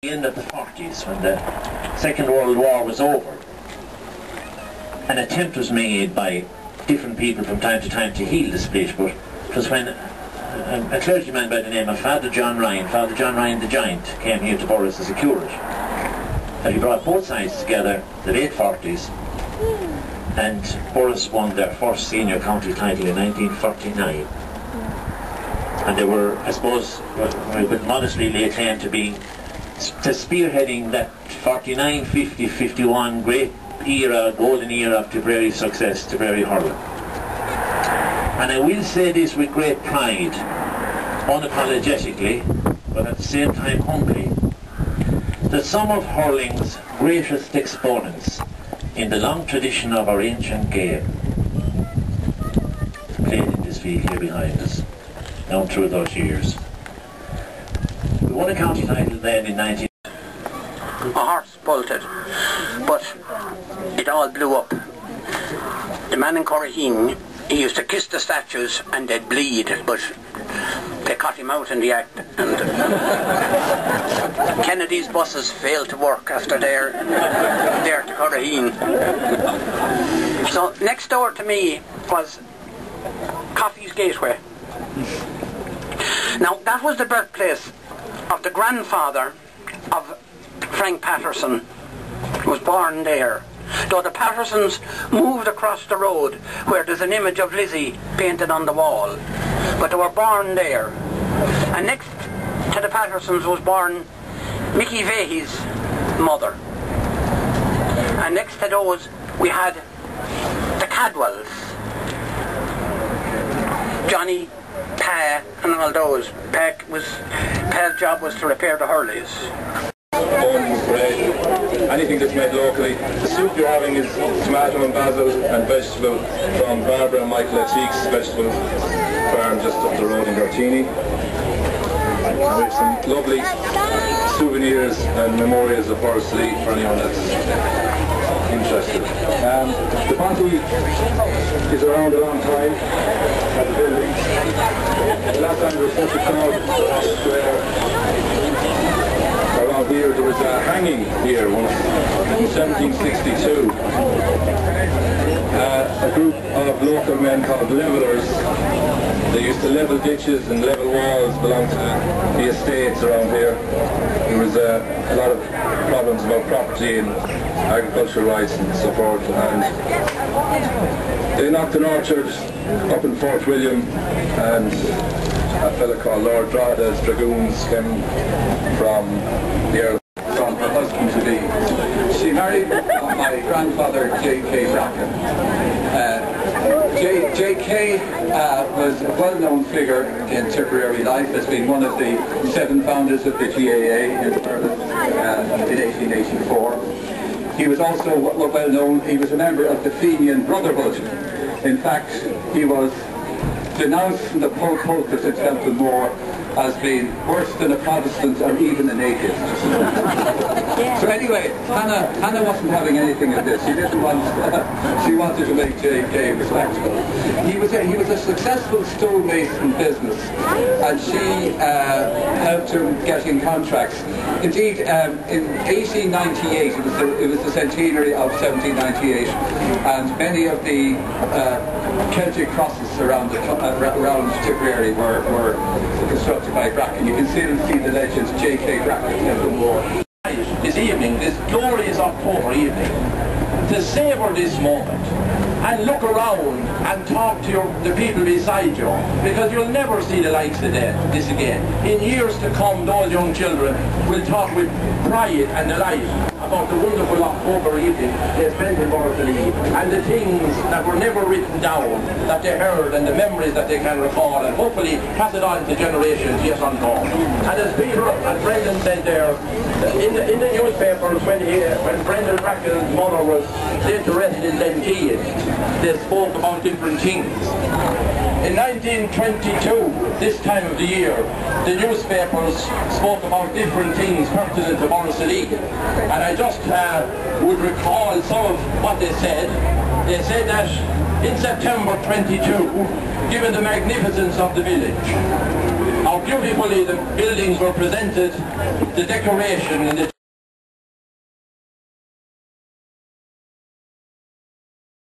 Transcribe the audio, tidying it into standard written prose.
the end of the 40s, when the Second World War was over, an attempt was made by different people from time to time to heal the split, but it was when a clergyman by the name of Father John Ryan the Giant, came here to Borris as a curate. And he brought both sides together, the late 40s, and Borris won their first senior county title in 1949. And they were, I suppose, we would modestly lay claim to being spearheading that 49, 50, 51 great era, golden era of Tipperary success, Tipperary hurling. And I will say this with great pride, unapologetically, but at the same time humbly, that some of hurling's greatest exponents in the long tradition of our ancient game played in this field here behind us, down through those years. We won a county title then in 19... A horse bolted, but it all blew up. The man in Corraheen, he used to kiss the statues and they'd bleed, but they cut him out in the act, and Kennedy's buses failed to work after there to Corraheen. So next door to me was Coffey's Gateway. Now that was the birthplace of the grandfather of Frank Patterson, who was born there. Though the Pattersons moved across the road where there's an image of Lizzie painted on the wall, but they were born there. And next to the Pattersons was born Mickey Vahey's mother. And next to those we had the Cadwells, Johnny, Pa and all those. Pa's job was to repair the Hurleys. Buns, bread, anything that's made locally. The soup you're having is tomato and basil and vegetable from Barbara and Michael Cheeks Vegetable Farm just up the road in Gartini. We have some lovely souvenirs and memorials of Borrisoleigh for anyone that's interested. The Ponty is around a long time at the building. The last time there was such a crowd around here, there was a hanging here once in 1762. A group of local men called levelers, they used to level ditches and level walls belonging to the estates around here. There was a lot of problems about property and agricultural rights and so forth, and they knocked an orchard up in Fort William, and a fella called Lord Drada's dragoons came from the Earl, from her husband to be. She married my grandfather J.K. Bracken. J.K. was a well-known figure in Tipperary life, has been one of the 7 founders of the GAA in Ireland in 1884. He was also well known, he was a member of the Fenian Brotherhood. In fact, he was denounced from the pulpit in Templemore as being worse than a Protestant or even an atheist. So anyway, Hannah wasn't having anything of this. She didn't want. She wanted to make J.K. respectable. He was a successful stonemason business, and she helped him getting contracts. Indeed, in 1898, it was the centenary of 1798, and many of the Celtic crosses around Tipperary were constructed by Bracken. You can still see the legends J.K. Bracken in the war. This evening, this glorious October evening, to savour this moment and look around and talk to the people beside you, because you'll never see the likes of this again. In years to come, those young children will talk with pride and delight about the wonderful October evening they spent in Borrisoleigh, and the things that were never written down, that they heard, and the memories that they can recall, and hopefully pass it on to generations yet unborn. And as Peter and Brendan said there, in the newspapers, when Brendan Bracken's mother was interested in Gentile, they spoke about different things. In 1922, this time of the year, the newspapers spoke about different things pertinent to Borrisoleigh, and I just would recall some of what they said. They said that in September 22, given the magnificence of the village. How beautifully the buildings were presented, the decoration and the